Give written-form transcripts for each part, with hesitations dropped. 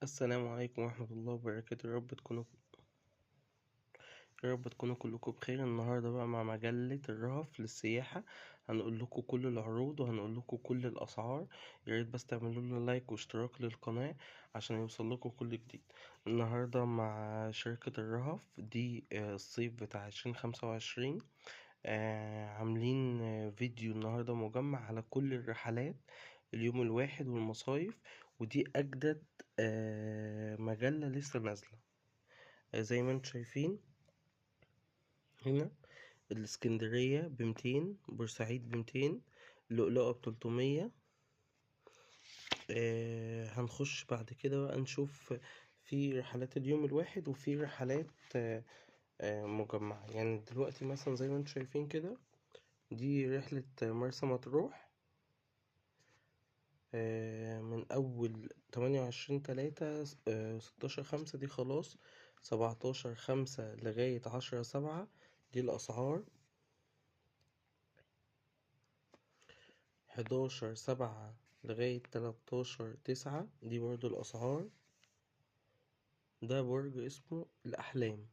السلام عليكم ورحمة الله وبركاته. يا رب تكونوا كلكم بخير. النهاردة بقى مع مجلة الرهف للسياحة، هنقول لكم كل العروض وهنقول لكم كل الأسعار. يا ريت بس تعملوا لنا لايك واشتراك للقناة عشان يوصل لكم كل جديد. النهاردة مع شركة الرهف دي الصيف بتاع 2025. عاملين فيديو النهاردة مجمع على كل الرحلات اليوم الواحد والمصايف، ودي أجدد مجلة لسه نازلة. زي ما انتم شايفين هنا، الإسكندرية ب200، بورسعيد ب200، لؤلؤة ب300. هنخش بعد كده بقى نشوف في رحلات اليوم الواحد وفي رحلات مجمعة. يعني دلوقتي مثلا زي ما انتم شايفين كده، دي رحلة مرسى مطروح من أول 28/3 16/5 دي خلاص، 17/5 لغاية 10/7 دي الأسعار، 11/7 لغاية 13/9 دي برضو الأسعار. ده برج اسمه الأحلام.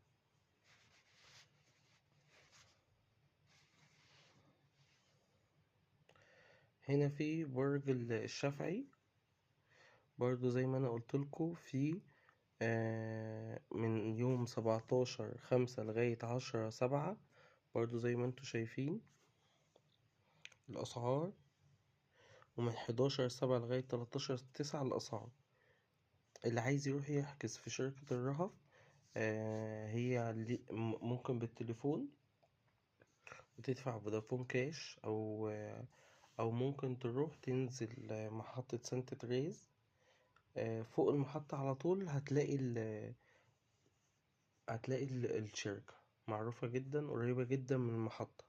هنا في برج الشافعي برضو زي ما أنا قلتلكوا، في من يوم 17/5 لغاية 10/7 برضو زي ما انتوا شايفين الأسعار، ومن 11/7 لغاية 13/9 الأسعار. اللي عايز يروح يحجز في شركة الرهف هي ممكن بالتليفون وتدفع فودافون كاش، أو ممكن تروح تنزل محطة سانت تريز. فوق المحطة على طول هتلاقي الشركة معروفة جدا، قريبة جدا من المحطة.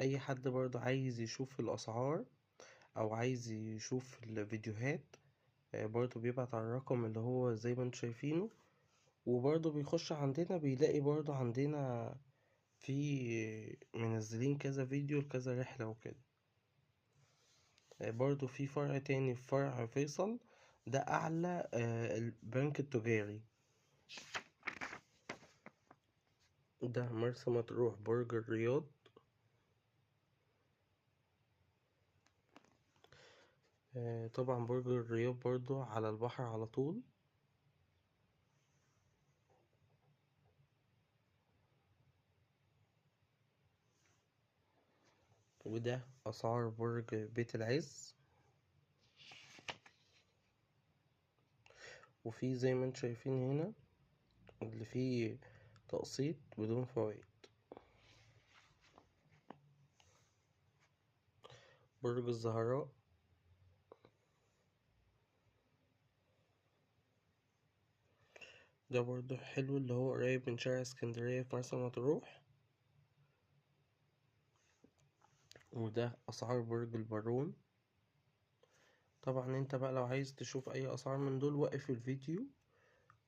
أي حد برضو عايز يشوف الأسعار أو عايز يشوف الفيديوهات برضو بيبعت على الرقم اللي هو زي ما انتوا شايفينه، وبرضو بيخش عندنا بيلاقي برضو عندنا في منزلين كذا فيديو لكذا رحلة وكده. برضو في فرع تاني في فرع فيصل، ده أعلى البنك التجاري. ده مرسى مطروح برج الرياض. طبعا برج الرياض برضو على البحر على طول. وده أسعار برج بيت العز. وفي زي ما انتم شايفين هنا اللي فيه تقسيط بدون فوائد. برج الزهراء. ده برضو حلو، اللي هو قريب من شارع اسكندرية في مرسى مطروح. وده أسعار برج البارون. طبعا انت بقى لو عايز تشوف أي أسعار من دول وقف الفيديو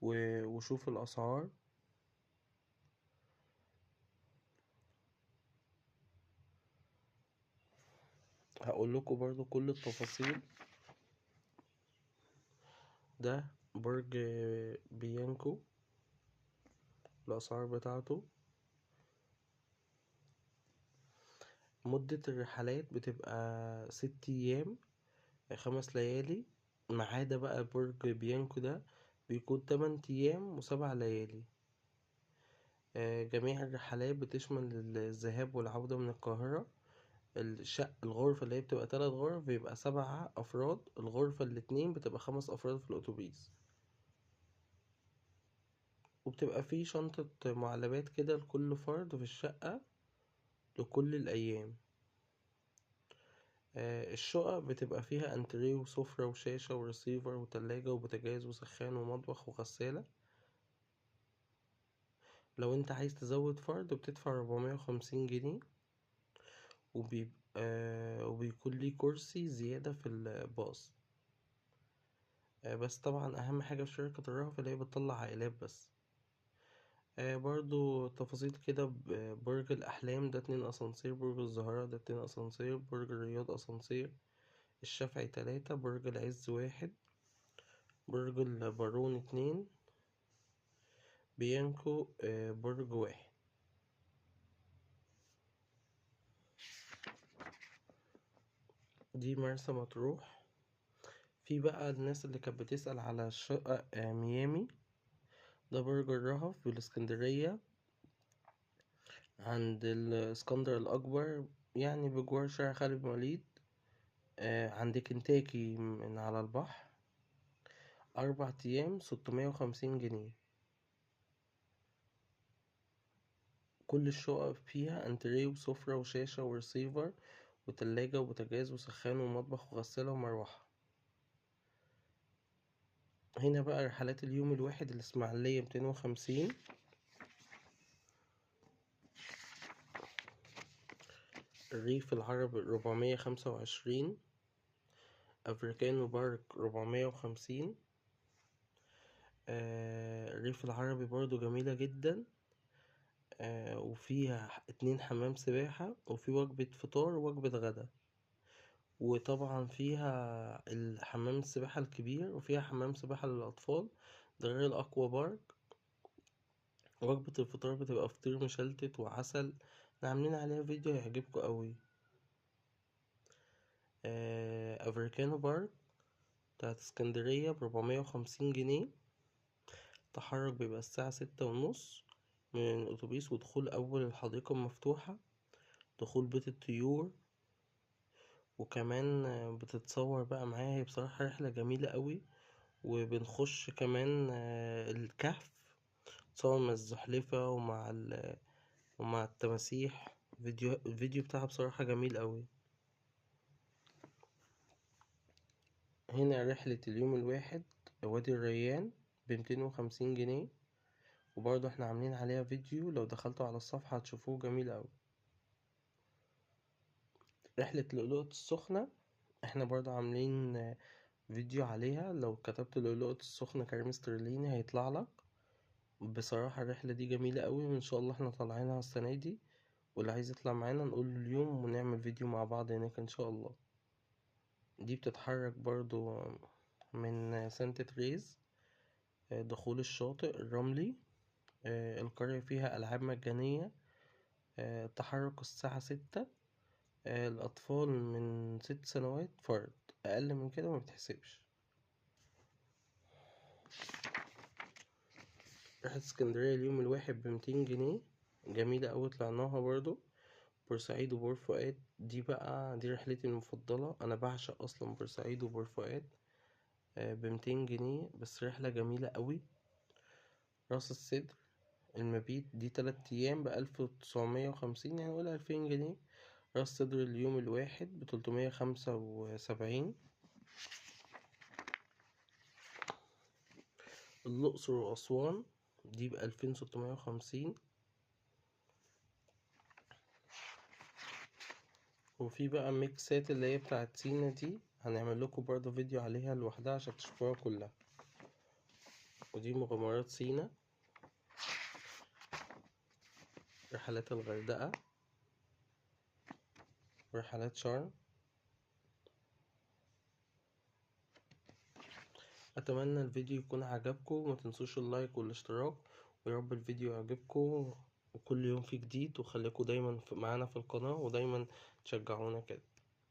وشوف الأسعار. هقول لكم برضو كل التفاصيل. ده برج بيانكو، الأسعار بتاعته. مدة الرحلات بتبقى 6 أيام 5 ليالي، ما عدا بقى برج بيانكو ده بيكون 8 أيام و7 ليالي. جميع الرحلات بتشمل الذهاب والعودة من القاهرة. الغرفة اللي هي بتبقى 3 غرف بيبقى 7 أفراد، الغرفة الاتنين بتبقى 5 أفراد في الأتوبيس. وبتبقى فيه شنطة معلبات كده لكل فرد في الشقة لكل الأيام. الشقق بتبقى فيها انتريه وسفرة وشاشة ورسيفر وتلاجة وبوتاجاز وسخان ومطبخ وغسالة. لو انت عايز تزود فرد بتدفع 450 جنيه، وبيكون ليه كرسي زيادة في الباص. بس طبعا أهم حاجة في شركة الرهف اللي هي بتطلع عائلات بس. برضو تفاصيل كده. برج الأحلام ده 2 أسانسير، برج الزهراء ده 2 أسانسير، برج الرياض أسانسير، الشافعي 3، برج العز 1، برج البارون 2، بيانكو برج 1. دي مرسى مطروح. في بقى الناس اللي كانت بتسأل على شقة ميامي، ده برج الرهف بالاسكندرية عند الاسكندر الأكبر، يعني بجوار شارع خالد بن وليد، عند كنتاكي من على البحر. 4 أيام 650 جنيه. كل الشقق فيها انتريه وسفرة وشاشة ورسيفر وتلاجة وبوتاجاز وسخان ومطبخ وغسالة ومروحة. هنا بقى رحلات اليوم الواحد: الإسماعيلية 250، الريف العربي 425، أفريكانو بارك 450. الريف العربي برضو جميلة جدا، وفيها 2 حمام سباحة، وفي وجبة فطار ووجبة غدا، وطبعا فيها الحمام السباحة الكبير، وفيها حمام سباحة للأطفال، ده غير الأكوا بارك. وجبة الفطار بتبقى فطير مشلتت وعسل، احنا عاملين عليها فيديو هيعجبكم قوي. أفريكانو بارك بتاعت اسكندرية ب450 جنيه. التحرك بيبقى الساعة 6:30 من الأتوبيس، ودخول أول الحديقة المفتوحة، دخول بيت الطيور، وكمان بتتصور بقى معايا. هي بصراحة رحلة جميلة قوي. وبنخش كمان الكهف، تصور مع الزحلفة ومع التماسيح. الفيديو بتاعها بصراحة جميل قوي. هنا رحلة اليوم الواحد وادي الريان ب250 جنيه، وبرضه احنا عاملين عليها فيديو، لو دخلتوا على الصفحة هتشوفوه جميل أوي. رحلة لؤلؤة السخنة احنا برضه عاملين فيديو عليها، لو كتبت لؤلؤة السخنة كريم استرليني هيطلع لك. بصراحة الرحلة دي جميلة أوي، وإن شاء الله احنا طالعينها السنة دي، واللي عايز يطلع معانا نقول له اليوم ونعمل فيديو مع بعض هناك إن شاء الله. دي بتتحرك برضه من سانت تريز، دخول الشاطئ الرملي. القرية فيها ألعاب مجانية. التحرك الساعة 6. الأطفال من 6 سنوات فرد، أقل من كده ما بتحسبش. رحلة اسكندرية اليوم الواحد ب200 جنيه، جميلة أوي، طلعناها برضو. بورسعيد وبور فؤاد، دي رحلتي المفضلة، أنا بعشق أصلا بورسعيد وبور فؤاد. ب200 جنيه بس رحلة جميلة أوي. راس السدر المبيت، دي 3 أيام ب1950، يعني قول 2000 جنيه. راس سدر اليوم الواحد ب375. الأقصر وأسوان دي ب2650. وفي بقى ميكسات اللي هي بتاعت سينا، دي هنعمل لكم برضه فيديو عليها لوحدها عشان تشوفوها كلها. ودي مغامرات سينا، رحلات الغردقة، ورحلات شرم. أتمنى الفيديو يكون عجبكم، وما تنسوش اللايك والاشتراك، ويا رب الفيديو يعجبكم، وكل يوم فيه جديد، وخليكم دايما معانا في القناة، ودايما تشجعونا كده.